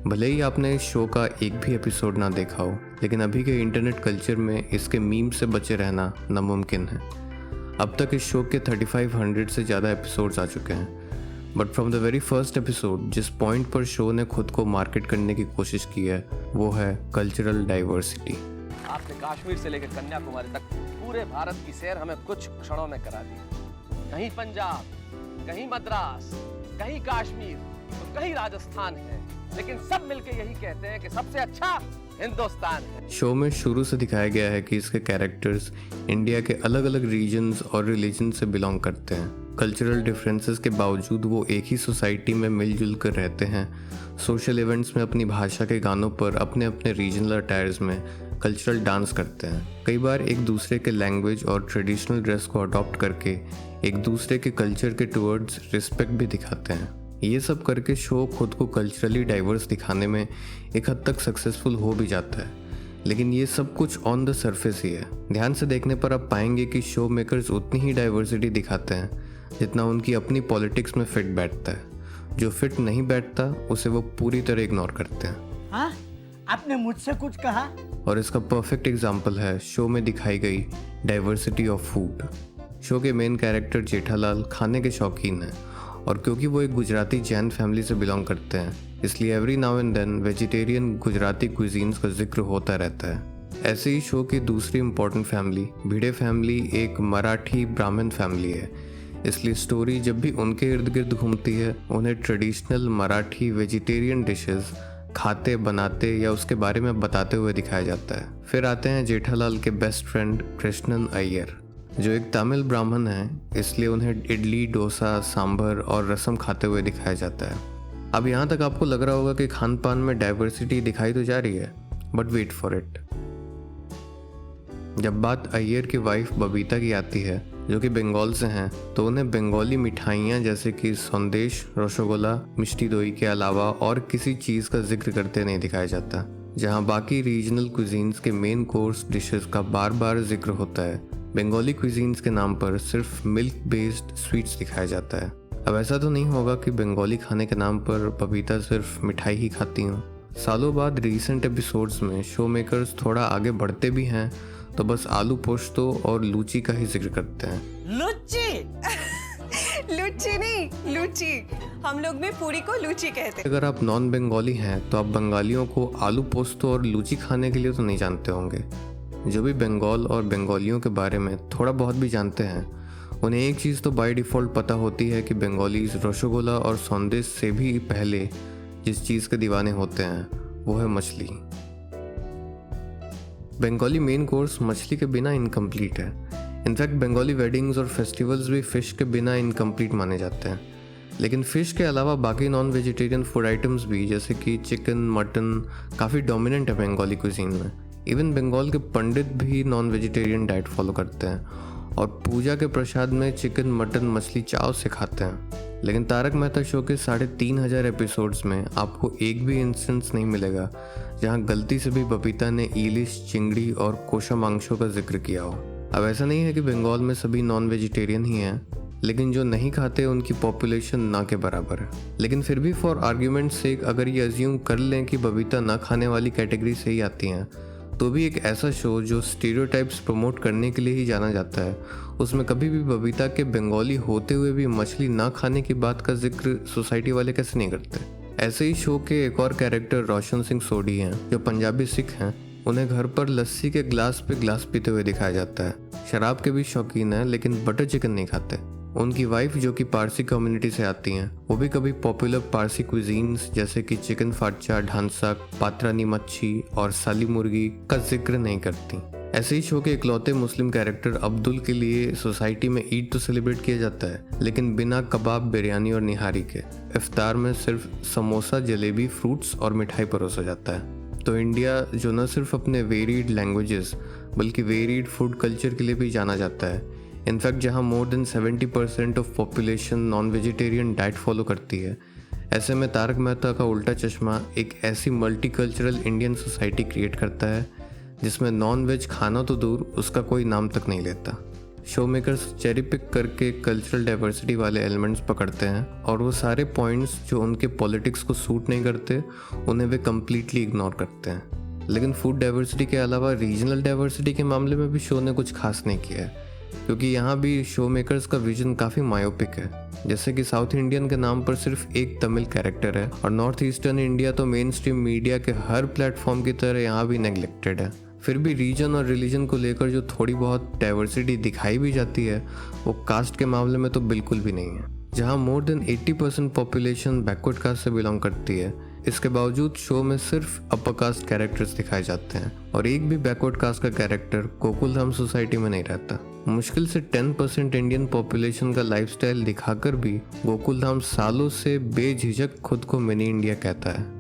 भले ही आपने इस शो का एक भी एपिसोड ना देखा हो, लेकिन अभी के इंटरनेट कल्चर में इसके मीम से बचे रहना नामुमकिन है। अब तक इस शो के 3500 से ज़्यादा एपिसोड्स आ चुके हैं, but from the very first episode जिस पॉइंट पर शो ने खुद को मार्केट करने की कोशिश की है वो है कल्चरल डाइवर्सिटी। आपने कश्मीर से लेकर कन्याकुमारी तक पूरे भारत की सैर हमें कुछ क्षणों में करा दी। कहीं पंजाब, कहीं मद्रास, कहीं कश्मीर, तो कहीं राजस्थान है, लेकिन सब मिलके यही कहते हैं कि सबसे अच्छा हिंदुस्तान है। शो में शुरू से दिखाया गया है कि इसके कैरेक्टर्स इंडिया के अलग अलग रीजन्स और रिलीजन से बिलोंग करते हैं। कल्चरल डिफरेंसेस के बावजूद वो एक ही सोसाइटी में मिलजुल कर रहते हैं। सोशल इवेंट्स में अपनी भाषा के गानों पर अपने अपने रीजनल अटायर्स में कल्चरल डांस करते हैं। कई बार एक दूसरे के लैंग्वेज और ट्रेडिशनल ड्रेस को अडॉप्ट करके एक दूसरे के कल्चर के टुवर्ड्स रिस्पेक्ट भी दिखाते हैं। ये सब करके शो खुद को कल्चरली डाइवर्स दिखाने में एक हद तक सक्सेसफुल हो भी जाता है, लेकिन ये सब कुछ ऑन द सरफेस ही है। ध्यान से देखने पर आप पाएंगे कि शो मेकर्स उतनी ही डाइवर्सिटी दिखाते हैं जितना उनकी अपनी पॉलिटिक्स में फिट बैठता है। जो फिट नहीं बैठता उसे वो पूरी तरह इग्नोर करते हैं। हाँ? आपने मुझसे कुछ कहा? और इसका परफेक्ट एग्जाम्पल है शो में दिखाई गई डाइवर्सिटी ऑफ फूड। शो के मेन कैरेक्टर जेठालाल खाने के शौकीन हैं, और क्योंकि वो एक गुजराती जैन फैमिली से बिलोंग करते हैं, इसलिए every now and then vegetarian Gujarati cuisines का जिक्र होता रहता है। ऐसे ही शो की दूसरी इम्पोर्टेंट फैमिली भिड़े फैमिली एक मराठी ब्राह्मण फैमिली है, इसलिए स्टोरी जब भी उनके इर्द गिर्द घूमती है उन्हें ट्रेडिशनल मराठी वेजिटेरियन डिशेस खाते, बनाते या उसके बारे में बताते हुए दिखाया जाता है। फिर आते हैं जेठालाल के बेस्ट फ्रेंड कृष्णन अय्यर, जो एक तमिल ब्राह्मण है, इसलिए उन्हें इडली, डोसा, सांभर और रसम खाते हुए दिखाया जाता है। अब यहाँ तक आपको लग रहा होगा कि खान पान में डाइवर्सिटी दिखाई तो जा रही है, बट वेट फॉर इट। जब बात अय्यर की वाइफ बबीता की आती है, जो कि बंगाल से हैं, तो उन्हें बंगाली मिठाइयाँ जैसे कि संदेश, रसगुल्ला, मिष्टी दोई के अलावा और किसी चीज़ का जिक्र करते नहीं दिखाया जाता। जहाँ बाकी रीजनल क्विजीन्स के मेन कोर्स डिशेस का बार बार जिक्र होता है, बंगाली क्विजीन्स के नाम पर सिर्फ मिल्क बेस्ड स्वीट्स दिखाया जाता है। अब ऐसा तो नहीं होगा कि बंगाली खाने के नाम पर बबीता सिर्फ मिठाई ही खाती हूँ। सालों बाद रीसेंट एपिसोड्स में शो मेकर्स थोड़ा आगे बढ़ते भी हैं, तो बस आलू पोस्तो और लूची का ही जिक्र करते हैं। लुच्ची? लुच्ची नहीं, लूची। हम लोग में पूरी को लूची कहते हैं। अगर आप नॉन बंगाली हैं तो आप बंगालियों को आलू पोस्तो और लूची खाने के लिए तो नहीं जानते होंगे। जो भी बंगाल और बंगालियों के बारे में थोड़ा बहुत भी जानते हैं, उन्हें एक चीज़ तो बाय डिफ़ॉल्ट पता होती है कि बंगालीज रसगुल्ला और संदेश से भी पहले जिस चीज़ के दीवाने होते हैं वो है मछली। बंगाली मेन कोर्स मछली के बिना इनकम्प्लीट है। इनफैक्ट बंगाली वेडिंग्स और फेस्टिवल्स भी फ़िश के बिना इनकम्प्लीट माने जाते हैं। लेकिन फ़िश के अलावा बाकी नॉन वेजिटेरियन फूड आइटम्स भी, जैसे कि चिकन, मटन, काफ़ी डोमिनेंट है बंगाली कुजीन में। इवन बंगाल के पंडित भी नॉन वेजिटेरियन डाइट फॉलो करते हैं और पूजा के प्रसाद में चिकन, मटन, मछली चाव से खाते हैं। लेकिन तारक मेहता शो के 3500 एपिसोड्स में आपको एक भी इंस्टेंस नहीं मिलेगा जहां गलती से भी बबीता ने इलिश, चिंगड़ी और कोशा मांगशों का जिक्र किया हो। अब ऐसा नहीं है कि बंगाल में सभी नॉन वेजिटेरियन ही हैं, लेकिन जो नहीं खाते उनकी पॉपुलेशन ना के बराबर है। लेकिन फिर भी फॉर आर्ग्यूमेंट सेक अगर ये अज्यूम कर लें कि बबीता ना खाने वाली कैटेगरी से ही आती हैं, तो भी एक ऐसा शो जो स्टीरियोटाइप्स प्रमोट करने के लिए ही जाना जाता है, उसमें कभी भी बबीता के बंगाली होते हुए भी मछली ना खाने की बात का जिक्र सोसाइटी वाले कैसे नहीं करते। ऐसे ही शो के एक और कैरेक्टर रोशन सिंह सोडी हैं, जो पंजाबी सिख हैं। उन्हें घर पर लस्सी के ग्लास पे ग्लास पीते हुए दिखाया जाता है। शराब के भी शौकीन हैं, लेकिन बटर चिकन नहीं खाते। उनकी वाइफ, जो कि पारसी कम्युनिटी से आती हैं, वो भी कभी पॉपुलर पारसी क्विजीन्स जैसे कि चिकन फाटचा, ढांसा, पात्रानी मच्छी और साली मुर्गी का जिक्र नहीं करती। ऐसे ही शो के इकलौते मुस्लिम कैरेक्टर अब्दुल के लिए सोसाइटी में ईद तो सेलिब्रेट किया जाता है, लेकिन बिना कबाब, बिरयानी और निहारी के। इफ्तार में सिर्फ समोसा, जलेबी, फ्रूट्स और मिठाई परोसा जाता है। तो इंडिया, जो न सिर्फ अपने वेरीड लैंग्वेजेस बल्कि वेरीड फूड कल्चर के लिए भी जाना जाता है, इनफैक्ट जहाँ more than 70% of population non vegetarian diet follow करती है, ऐसे में तारक मेहता का उल्टा चश्मा एक ऐसी multi cultural Indian society create करता है जिसमें नॉन वेज खाना तो दूर, उसका कोई नाम तक नहीं लेता। शो मेकर्स चेरी पिक करके कल्चरल डाइवर्सिटी वाले एलिमेंट्स पकड़ते हैं और वो सारे पॉइंट्स जो उनके पॉलिटिक्स को सूट नहीं करते उन्हें वे कम्प्लीटली इग्नोर करते हैं। लेकिन फूड डाइवर्सिटी के अलावा रीजनल डाइवर्सिटी के मामले में भी शो ने कुछ खास नहीं किया है, क्योंकि यहाँ भी शो मेकर्स का विजन काफ़ी मायोपिक है। जैसे कि साउथ इंडियन के नाम पर सिर्फ एक तमिल कैरेक्टर है और नॉर्थ ईस्टर्न इंडिया तो मेन स्ट्रीम मीडिया के हर प्लेटफॉर्म की तरह यहाँ भी नेग्लेक्टेड है। फिर भी रीजन और रिलीजन को लेकर जो थोड़ी बहुत डाइवर्सिटी दिखाई भी जाती है वो कास्ट के मामले में तो बिल्कुल भी नहीं है। जहाँ more than 80% population backward caste से बिलोंग करती है, इसके बावजूद शो में सिर्फ अपर कास्ट कैरेक्टर्स दिखाए जाते हैं और एक भी बैकवर्ड कास्ट का कैरेक्टर गोकुलधाम सोसाइटी में नहीं रहता। मुश्किल से 10% इंडियन पॉपुलेशन का लाइफस्टाइल दिखाकर भी गोकुलधाम सालों से बेझिझक खुद को मिनी इंडिया कहता है।